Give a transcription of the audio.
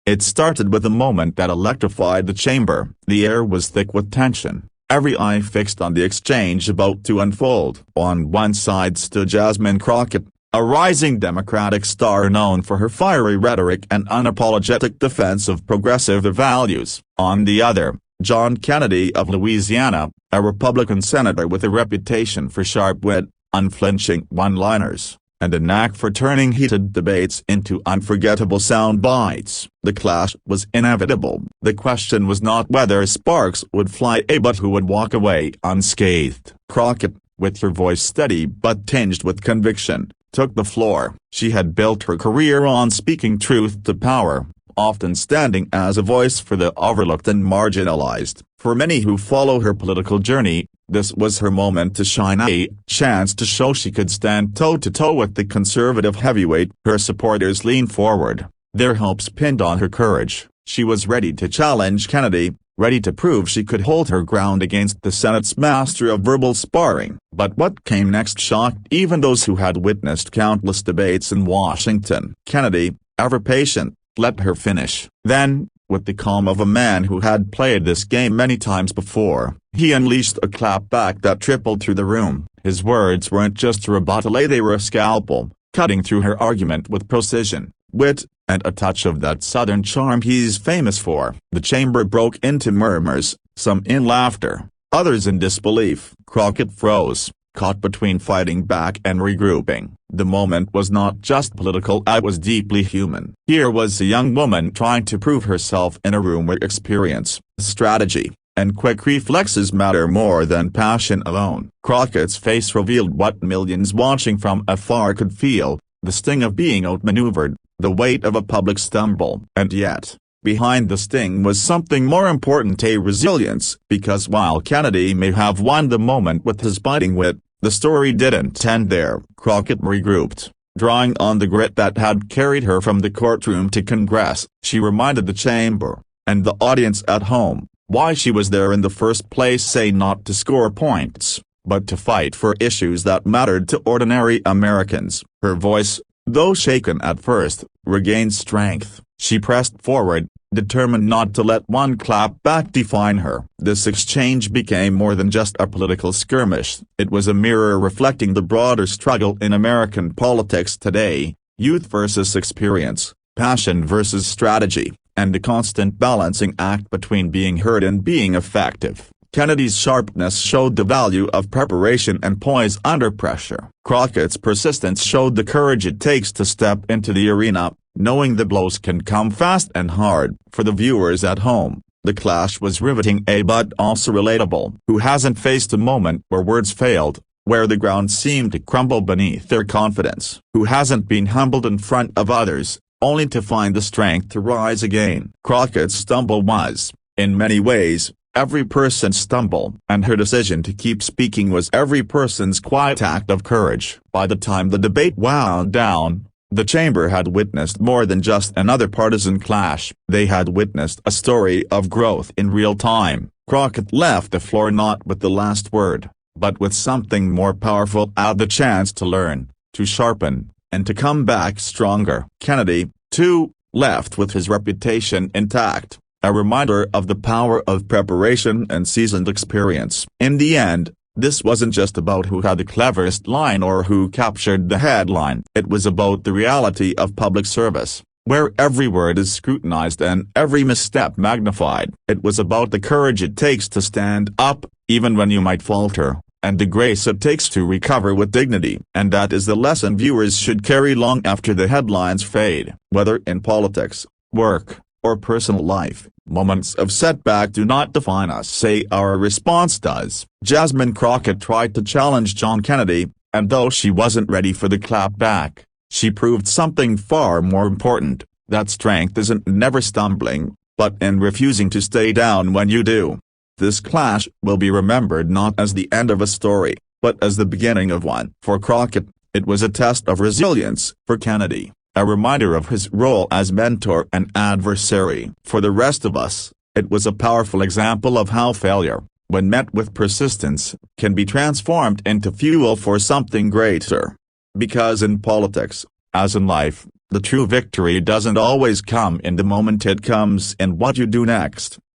It started with a moment that electrified the chamber. The air was thick with tension, every eye fixed on the exchange about to unfold. On one side stood Jasmine Crockett, a rising Democratic star known for her fiery rhetoric and unapologetic defense of progressive values. On the other, John Kennedy of Louisiana, a Republican senator with a reputation for sharp wit, unflinching one-liners, and a knack for turning heated debates into unforgettable sound bites. The clash was inevitable. The question was not whether sparks would fly but who would walk away unscathed. Crockett, with her voice steady but tinged with conviction, took the floor. She had built her career on speaking truth to power, often standing as a voice for the overlooked and marginalized. For many who follow her political journey, this was her moment to shine, a chance to show she could stand toe-to-toe with the conservative heavyweight. Her supporters leaned forward, their hopes pinned on her courage. She was ready to challenge Kennedy, ready to prove she could hold her ground against the Senate's master of verbal sparring. But what came next shocked even those who had witnessed countless debates in Washington. Kennedy, ever patient, let her finish. Then, with the calm of a man who had played this game many times before, he unleashed a clapback that tripled through the room. His words weren't just a rebuttal, they were a scalpel, cutting through her argument with precision, wit, and a touch of that southern charm he's famous for. The chamber broke into murmurs, some in laughter, others in disbelief. Crockett froze, caught between fighting back and regrouping. The moment was not just political, it was deeply human. Here was a young woman trying to prove herself in a room where experience, strategy, and quick reflexes matter more than passion alone. Crockett's face revealed what millions watching from afar could feel, the sting of being outmaneuvered, the weight of a public stumble. And yet, behind the sting was something more important, a resilience. Because while Kennedy may have won the moment with his biting wit, the story didn't end there. Crockett regrouped, drawing on the grit that had carried her from the courtroom to Congress. She reminded the chamber, and the audience at home, why she was there in the first place, say not to score points, but to fight for issues that mattered to ordinary Americans. Her voice, though shaken at first, regained strength. She pressed forward, determined not to let one clapback define her. This exchange became more than just a political skirmish. It was a mirror reflecting the broader struggle in American politics today: youth versus experience, passion versus strategy, and the constant balancing act between being heard and being effective. Kennedy's sharpness showed the value of preparation and poise under pressure. Crockett's persistence showed the courage it takes to step into the arena, knowing the blows can come fast and hard. For the viewers at home, the clash was riveting, but also relatable. Who hasn't faced a moment where words failed, where the ground seemed to crumble beneath their confidence? Who hasn't been humbled in front of others, only to find the strength to rise again? Crockett's stumble was, in many ways, every person's stumble, and her decision to keep speaking was every person's quiet act of courage. By the time the debate wound down, the chamber had witnessed more than just another partisan clash. They had witnessed a story of growth in real time. Crockett left the floor not with the last word, but with something more powerful: the chance to learn, to sharpen, and to come back stronger. Kennedy, too, left with his reputation intact, a reminder of the power of preparation and seasoned experience. In the end, this wasn't just about who had the cleverest line or who captured the headline. It was about the reality of public service, where every word is scrutinized and every misstep magnified. It was about the courage it takes to stand up, even when you might falter, and the grace it takes to recover with dignity. And that is the lesson viewers should carry long after the headlines fade. Whether in politics, work, or personal life, moments of setback do not define us, say our response does. Jasmine Crockett tried to challenge John Kennedy, and though she wasn't ready for the clapback, she proved something far more important: that strength isn't never stumbling, but in refusing to stay down when you do. This clash will be remembered not as the end of a story, but as the beginning of one. For Crockett, it was a test of resilience. For Kennedy, a reminder of his role as mentor and adversary. For the rest of us, it was a powerful example of how failure, when met with persistence, can be transformed into fuel for something greater. Because in politics, as in life, The true victory doesn't always come in the moment, it comes in what you do next.